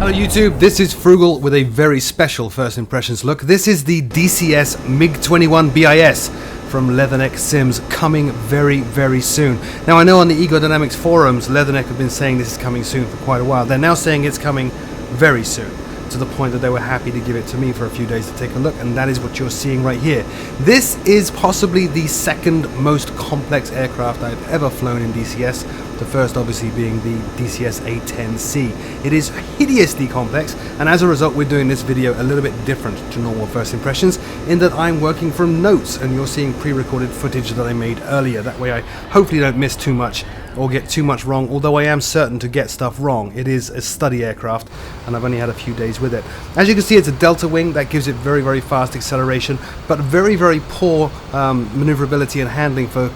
Hello YouTube, this is Froogle with a very special first impressions look. This is the DCS MIG-21 BIS from Leatherneck Sims, coming very, very soon. Now I know on the Ego Dynamics forums, Leatherneck have been saying this is coming soon for quite a while. They're now saying it's coming very soon, to the point that they were happy to give it to me for a few days to take a look, and that is what you're seeing right here. This is possibly the second most complex aircraft I've ever flown in DCS, the first obviously being the DCS A10C. It is hideously complex, and as a result we're doing this video a little bit different to normal first impressions, in that I'm working from notes and you're seeing pre-recorded footage that I made earlier. That way I hopefully don't miss too much or get too much wrong, although I am certain to get stuff wrong. It is a study aircraft and I've only had a few days with it. As you can see, it's a delta wing. That gives it very, very fast acceleration, but very, very poor maneuverability and handling for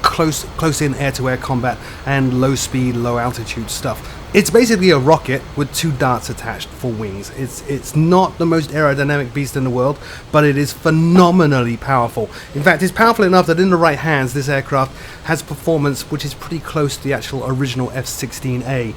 close in air-to-air combat and low speed, low altitude stuff. It's basically a rocket with two darts attached for wings. It's not the most aerodynamic beast in the world, but it is phenomenally powerful. In fact, it's powerful enough that in the right hands this aircraft has performance which is pretty close to the actual original F-16A.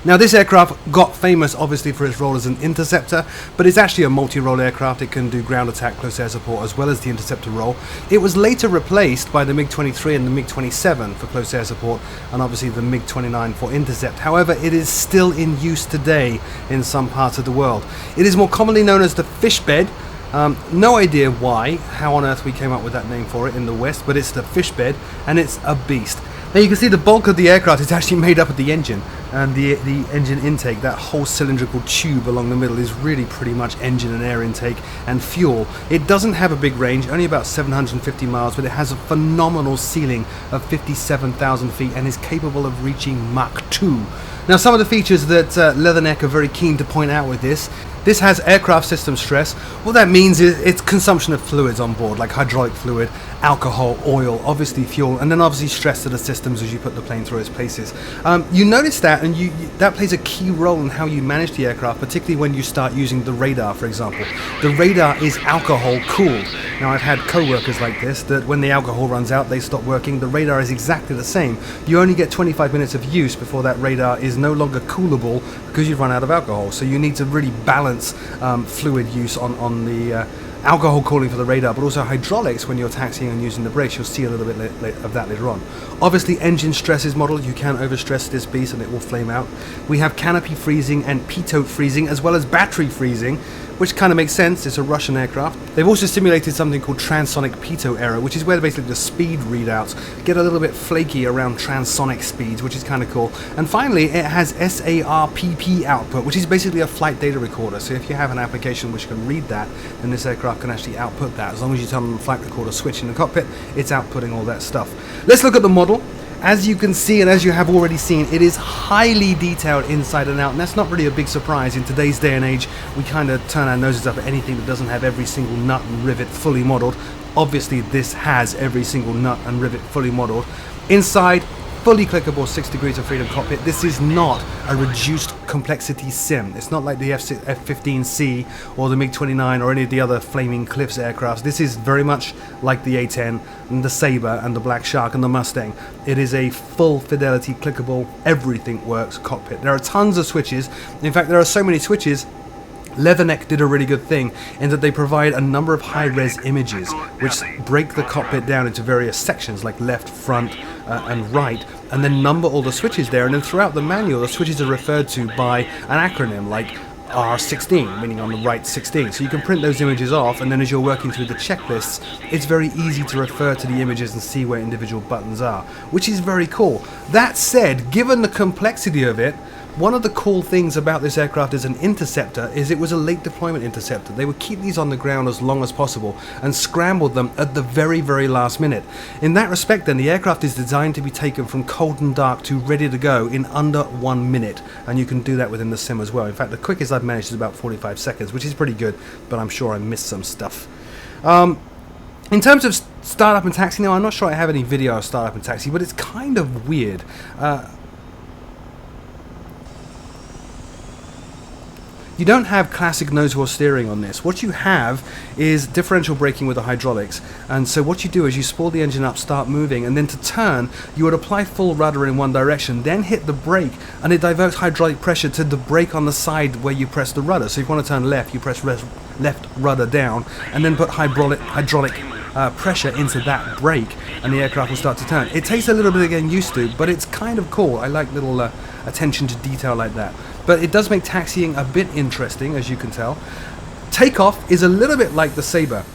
Now this aircraft got famous obviously for its role as an interceptor, but it's actually a multi-role aircraft. It can do ground attack, close air support, as well as the interceptor role. It was later replaced by the MiG-23 and the MiG-27 for close air support, and obviously the MiG-29 for intercept. However, it is still in use today in some parts of the world. It is more commonly known as the fish bed. No idea why, how on earth we came up with that name for it in the West, but it's the fish bed, and it's a beast. Now you can see the bulk of the aircraft is actually made up of the engine, and the engine intake. That whole cylindrical tube along the middle is really pretty much engine and air intake and fuel. It doesn't have a big range, only about 750 miles, but it has a phenomenal ceiling of 57,000 feet and is capable of reaching Mach 2. Now some of the features that Leatherneck are very keen to point out with this has aircraft system stress. What that means is it's consumption of fluids on board, like hydraulic fluid, alcohol, oil, obviously fuel, and then obviously stress to the systems as you put the plane through its paces. You notice that, and that plays a key role in how you manage the aircraft, particularly when you start using the radar, for example. The radar is alcohol cooled. Now I've had co-workers like this, that when the alcohol runs out, they stop working. The radar is exactly the same. You only get 25 minutes of use before that radar is no longer coolable because you've run out of alcohol. So you need to really balance fluid use on the alcohol cooling for the radar, but also hydraulics when you're taxiing and using the brakes. You'll see a little bit of that later on. Obviously engine stresses model, you can overstress this beast and it will flame out. We have canopy freezing and pitot freezing, as well as battery freezing, which kind of makes sense. It's a Russian aircraft. They've also simulated something called transonic pitot error, which is where basically the speed readouts get a little bit flaky around transonic speeds, which is kind of cool. And finally, it has SARPP output, which is basically a flight data recorder. So if you have an application which can read that, then this aircraft can actually output that. As long as you turn on the flight recorder switch in the cockpit, it's outputting all that stuff. Let's look at the model. As you can see, and as you have already seen, it is highly detailed inside and out, and that's not really a big surprise. In today's day and age, we kind of turn our noses up at anything that doesn't have every single nut and rivet fully modeled. Obviously, this has every single nut and rivet fully modeled. Inside, fully clickable 6 degrees of freedom cockpit. This is not a reduced complexity sim. It's not like the F-15C or the MiG-29 or any of the other Flaming Cliffs aircrafts. This is very much like the A-10 and the Sabre and the Black Shark and the Mustang. It is a full fidelity, clickable, everything works cockpit. There are tons of switches. In fact, there are so many switches, Leatherneck did a really good thing in that they provide a number of high-res images which break the cockpit down into various sections like left, front, and right, and then number all the switches there, and then throughout the manual the switches are referred to by an acronym like R16, meaning on the right 16. So you can print those images off, and then as you're working through the checklists, it's very easy to refer to the images and see where individual buttons are, which is very cool. That said, given the complexity of it, one of the cool things about this aircraft as an interceptor is it was a late deployment interceptor. They would keep these on the ground as long as possible and scrambled them at the very, very last minute. In that respect then, the aircraft is designed to be taken from cold and dark to ready to go in under 1 minute, and you can do that within the sim as well. In fact, the quickest I've managed is about 45 seconds, which is pretty good, but I'm sure I missed some stuff. In terms of startup and taxi, now I'm not sure I have any video of startup and taxi, but it's kind of weird. You don't have classic nose-horse steering on this. What you have is differential braking with the hydraulics. And so what you do is you spool the engine up, start moving, and then to turn, you would apply full rudder in one direction, then hit the brake, and it diverts hydraulic pressure to the brake on the side where you press the rudder. So if you want to turn left, you press left rudder down, and then put hydraulic pressure into that brake, and the aircraft will start to turn. It takes a little bit of getting used to, but it's kind of cool. I like little attention to detail like that. But it does make taxiing a bit interesting, as you can tell. Takeoff is a little bit like the Sabre.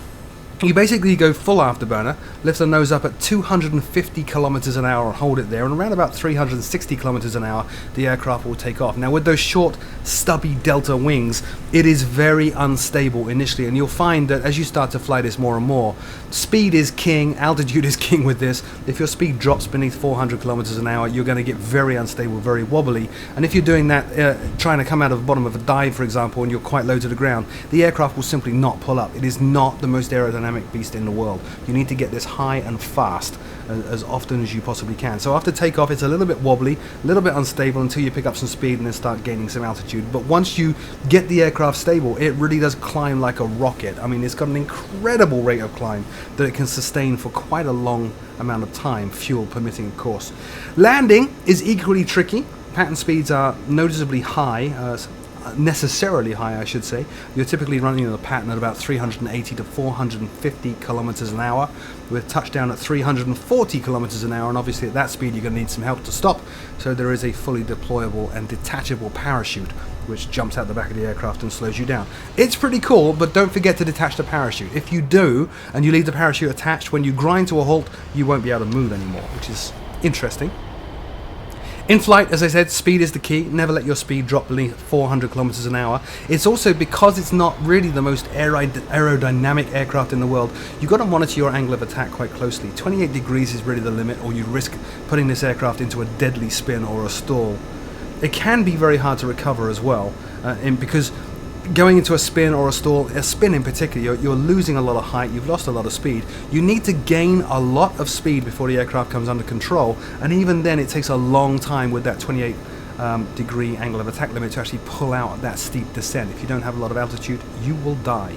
You basically go full afterburner, lift the nose up at 250 kilometers an hour and hold it there, and around about 360 kilometers an hour, the aircraft will take off. Now with those short, stubby delta wings, it is very unstable initially, and you'll find that as you start to fly this more and more, speed is king, altitude is king with this. If your speed drops beneath 400 kilometers an hour, you're going to get very unstable, very wobbly, and if you're doing that, trying to come out of the bottom of a dive, for example, and you're quite low to the ground, the aircraft will simply not pull up. It is not the most aerodynamic beast in the world. You need to get this high and fast as often as you possibly can. So after takeoff, it's a little bit wobbly, a little bit unstable until you pick up some speed and then start gaining some altitude. But once you get the aircraft stable, it really does climb like a rocket. I mean, it's got an incredible rate of climb that it can sustain for quite a long amount of time, fuel permitting, of course. Landing is equally tricky. Pattern speeds are noticeably high, necessarily high, I should say. You're typically running in a pattern at about 380 to 450 kilometers an hour, with touchdown at 340 kilometers an hour, and obviously at that speed you're going to need some help to stop, so there is a fully deployable and detachable parachute which jumps out the back of the aircraft and slows you down. It's pretty cool, but don't forget to detach the parachute. If you do, and you leave the parachute attached, when you grind to a halt, you won't be able to move anymore, which is interesting. In flight, as I said, speed is the key. Never let your speed drop beneath 400 kilometers an hour. It's also, because it's not really the most aerodynamic aircraft in the world, you've got to monitor your angle of attack quite closely. 28 degrees is really the limit, or you risk putting this aircraft into a deadly spin or a stall. It can be very hard to recover as well, because going into a spin or a stall, a spin in particular, you're losing a lot of height, you've lost a lot of speed. You need to gain a lot of speed before the aircraft comes under control, and even then it takes a long time with that 28 degree angle of attack limit to actually pull out that steep descent. If you don't have a lot of altitude, you will die.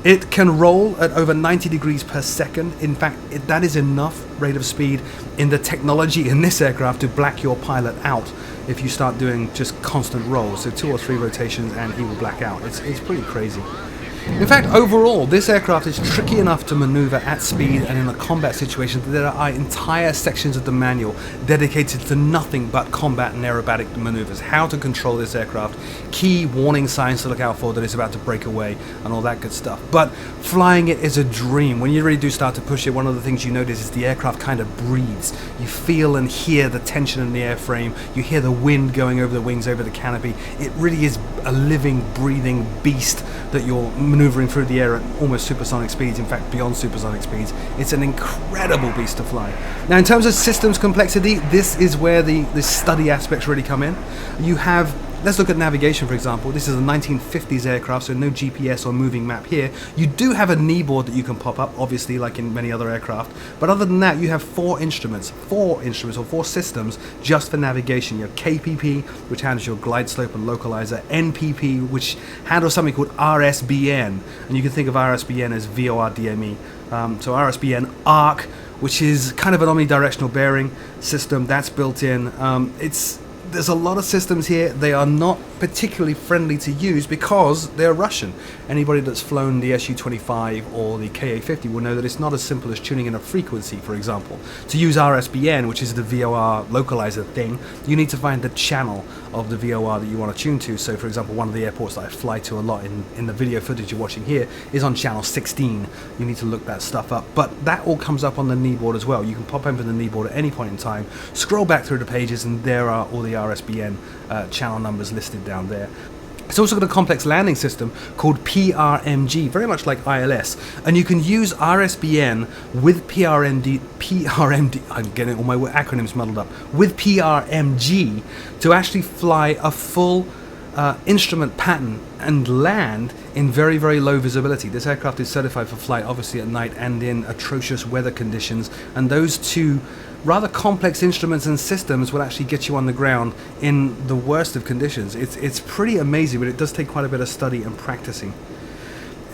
It can roll at over 90 degrees per second. In fact, that is enough rate of speed in the technology in this aircraft to black your pilot out if you start doing just constant rolls. So 2 or 3 rotations and he will black out. It's pretty crazy. In fact, overall, this aircraft is tricky enough to maneuver at speed and in a combat situation that there are entire sections of the manual dedicated to nothing but combat and aerobatic maneuvers. How to control this aircraft, key warning signs to look out for that it's about to break away, and all that good stuff. But flying it is a dream. When you really do start to push it, one of the things you notice is the aircraft kind of breathes. You feel and hear the tension in the airframe. You hear the wind going over the wings, over the canopy. It really is a living, breathing beast that you're maneuvering through the air at almost supersonic speeds, in fact beyond supersonic speeds. It's an incredible beast to fly. Now in terms of systems complexity, this is where the study aspects really come in. You have, let's look at navigation for example. This is a 1950s aircraft, so no GPS or moving map here. You do have a knee board that you can pop up, obviously like in many other aircraft, but other than that you have four instruments or four systems just for navigation. You have KPP, which handles your glide slope and localizer, NPP, which handles something called RSBN, and you can think of RSBN as VORDME. So RSBN ARC, which is kind of an omnidirectional bearing system that's built in. There's a lot of systems here. They are not particularly friendly to use because they're Russian. Anybody that's flown the Su-25 or the Ka-50 will know that it's not as simple as tuning in a frequency, for example. To use RSBN, which is the VOR localizer thing, you need to find the channel of the VOR that you want to tune to. So, for example, one of the airports that I fly to a lot in the video footage you're watching here is on channel 16. You need to look that stuff up. But that all comes up on the knee board as well. You can pop open the knee board at any point in time, scroll back through the pages, and there are all the RSBN channel numbers listed down there. It's also got a complex landing system called PRMG, very much like ILS, and you can use RSBN with PRMD, I'm getting all my acronyms muddled up, with PRMG to actually fly a full instrument pattern and land in very, very low visibility. This aircraft is certified for flight obviously at night and in atrocious weather conditions, and those two rather complex instruments and systems will actually get you on the ground in the worst of conditions. It's pretty amazing, but it does take quite a bit of study and practicing.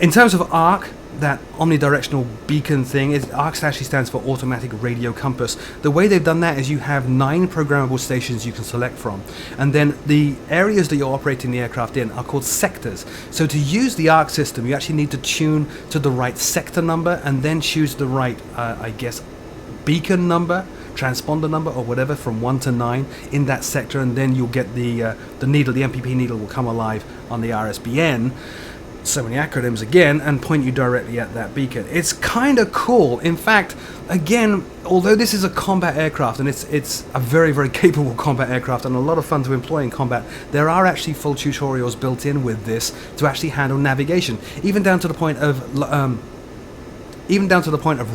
In terms of ARC, that omnidirectional beacon thing, ARC actually stands for Automatic Radio Compass. The way they've done that is you have 9 programmable stations you can select from, and then the areas that you're operating the aircraft in are called sectors. So to use the ARC system, you actually need to tune to the right sector number and then choose the right, I guess, beacon number, transponder number, or whatever, from 1 to 9 in that sector, and then you'll get the needle, the MPP needle will come alive on the RSBN. So many acronyms again, and point you directly at that beacon. It's kind of cool. In fact, again, although this is a combat aircraft, and it's a very, very capable combat aircraft and a lot of fun to employ in combat, there are actually full tutorials built in with this to actually handle navigation, even down to the point of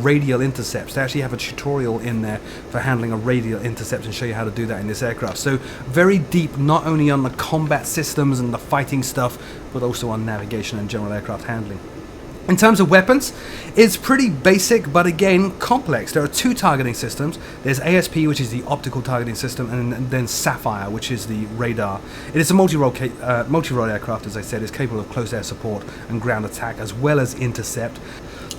radial intercepts. They actually have a tutorial in there for handling a radial intercept and show you how to do that in this aircraft. So very deep, not only on the combat systems and the fighting stuff, but also on navigation and general aircraft handling. In terms of weapons, it's pretty basic, but again, complex. There are 2 targeting systems. There's ASP, which is the optical targeting system, and then Sapphire, which is the radar. It is a multi-role aircraft, as I said. It's capable of close air support and ground attack, as well as intercept.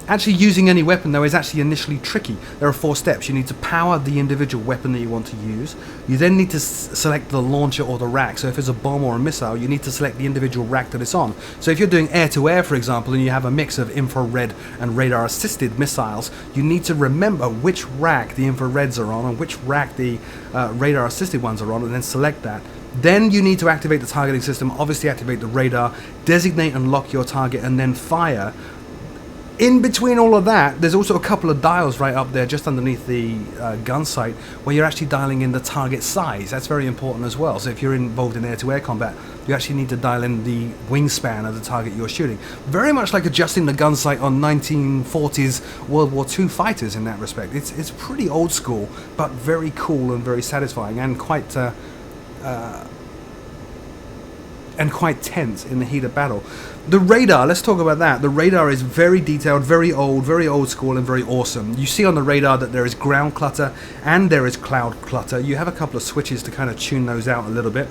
Actually using any weapon, though, is actually initially tricky. There are 4 steps. You need to power the individual weapon that you want to use. You then need to select the launcher or the rack. So if it's a bomb or a missile, you need to select the individual rack that it's on. So if you're doing air-to-air, for example, and you have a mix of infrared and radar-assisted missiles, you need to remember which rack the infrareds are on and which rack the radar-assisted ones are on, and then select that. Then you need to activate the targeting system, obviously activate the radar, designate and lock your target, and then fire. In between all of that, there's also a couple of dials right up there just underneath the gun sight where you're actually dialing in the target size. That's very important as well. So if you're involved in air-to-air combat, you actually need to dial in the wingspan of the target you're shooting. Very much like adjusting the gun sight on 1940s World War II fighters in that respect. It's pretty old school, but very cool and very satisfying, and quite tense in the heat of battle. The radar, let's talk about that. The radar is very detailed, very old school, and very awesome. You see on the radar that there is ground clutter and there is cloud clutter. You have a couple of switches to kind of tune those out a little bit.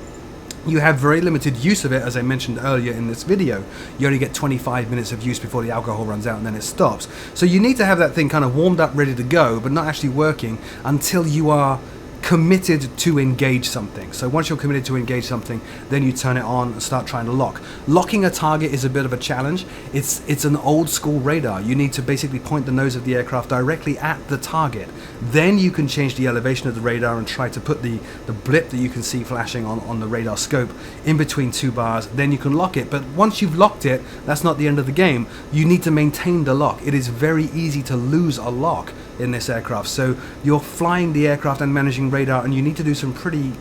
You have very limited use of it, as I mentioned earlier in this video. You only get 25 minutes of use before the alcohol runs out and then it stops. So you need to have that thing kind of warmed up, ready to go, but not actually working until you are committed to engage something. So once you're committed to engage something, then you turn it on and start trying to lock. Locking a target is a bit of a challenge. It's an old school radar. You need to basically point the nose of the aircraft directly at the target. Then you can change the elevation of the radar and try to put the blip that you can see flashing on the radar scope in between 2 bars. Then you can lock it. But once you've locked it, that's not the end of the game. You need to maintain the lock. It is very easy to lose a lock in this aircraft. So you're flying the aircraft and managing radar, and you need to do some pretty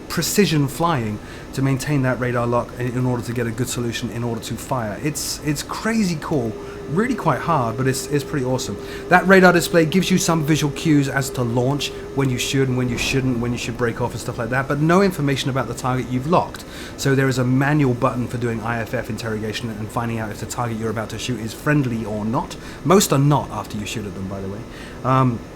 precision flying to maintain that radar lock in order to get a good solution in order to fire. It's crazy cool, really quite hard, but it's pretty awesome. That radar display gives you some visual cues as to launch, when you should and when you shouldn't, when you should break off and stuff like that, but no information about the target you've locked. So there is a manual button for doing IFF interrogation and finding out if the target you're about to shoot is friendly or not. Most are not after you shoot at them, by the way.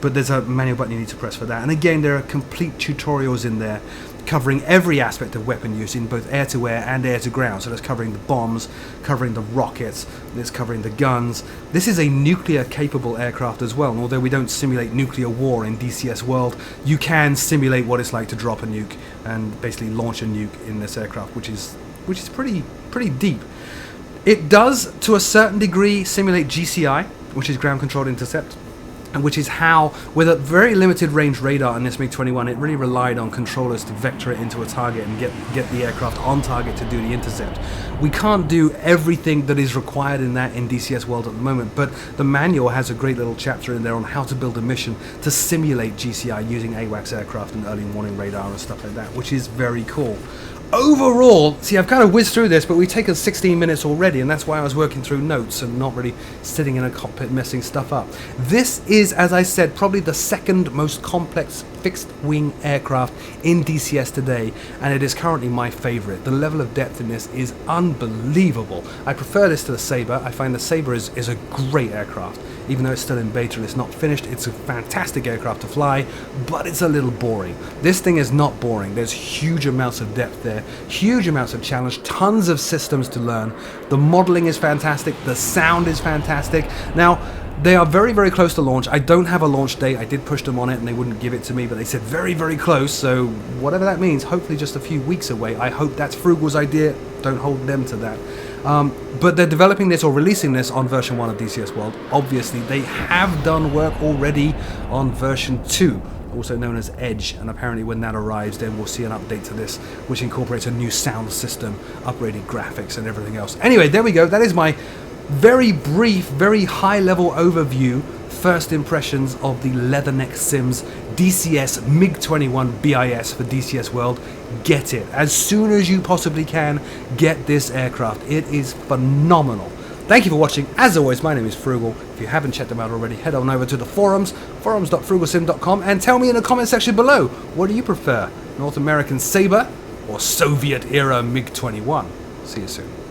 But there's a manual button you need to press for that. And again, there are complete tutorials in there covering every aspect of weapon use in both air-to-air and air-to-ground. So that's covering the bombs, covering the rockets, it's covering the guns. This is a nuclear-capable aircraft as well, and although we don't simulate nuclear war in DCS World, you can simulate what it's like to drop a nuke and basically launch a nuke in this aircraft, which is pretty deep. It does, to a certain degree, simulate GCI, which is ground controlled intercept, and which is how, with a very limited range radar in this MiG-21, it really relied on controllers to vector it into a target and get the aircraft on target to do the intercept. We can't do everything that is required in that in DCS World at the moment, but the manual has a great little chapter in there on how to build a mission to simulate GCI using AWACS aircraft and early warning radar and stuff like that, which is very cool. Overall, see, I've kind of whizzed through this, but we've taken 16 minutes already, and that's why I was working through notes and not really sitting in a cockpit messing stuff up. This is, as I said, probably the second most complex fixed-wing aircraft in DCS today, and it is currently my favorite. The level of depth in this is unbelievable. I prefer this to the Sabre. I find the Sabre is a great aircraft. even though it's still in beta and it's not finished. It's a fantastic aircraft to fly, but it's a little boring. This thing is not boring. There's huge amounts of depth there, huge amounts of challenge, tons of systems to learn. The modeling is fantastic, the sound is fantastic. Now, they are very, very close to launch. I don't have a launch date. I did push them on it and they wouldn't give it to me, but they said very, very close. So whatever that means, hopefully just a few weeks away. I hope that's Froogle's idea. Don't hold them to that. But they're developing this or releasing this on version 1 of DCS World. Obviously, they have done work already on version 2, also known as Edge, and apparently when that arrives, then we'll see an update to this, which incorporates a new sound system, upgraded graphics, and everything else. Anyway, there we go. That is my very brief, very high-level overview, first impressions of the Leatherneck Sims DCS MiG-21 BIS for DCS World. Get it. As soon as you possibly can, get this aircraft. It is phenomenal. Thank you for watching. As always, my name is Froogle. If you haven't checked them out already, head on over to the forums, forums.fruglesim.com, and tell me in the comment section below, what do you prefer, North American Sabre or Soviet-era MiG-21? See you soon.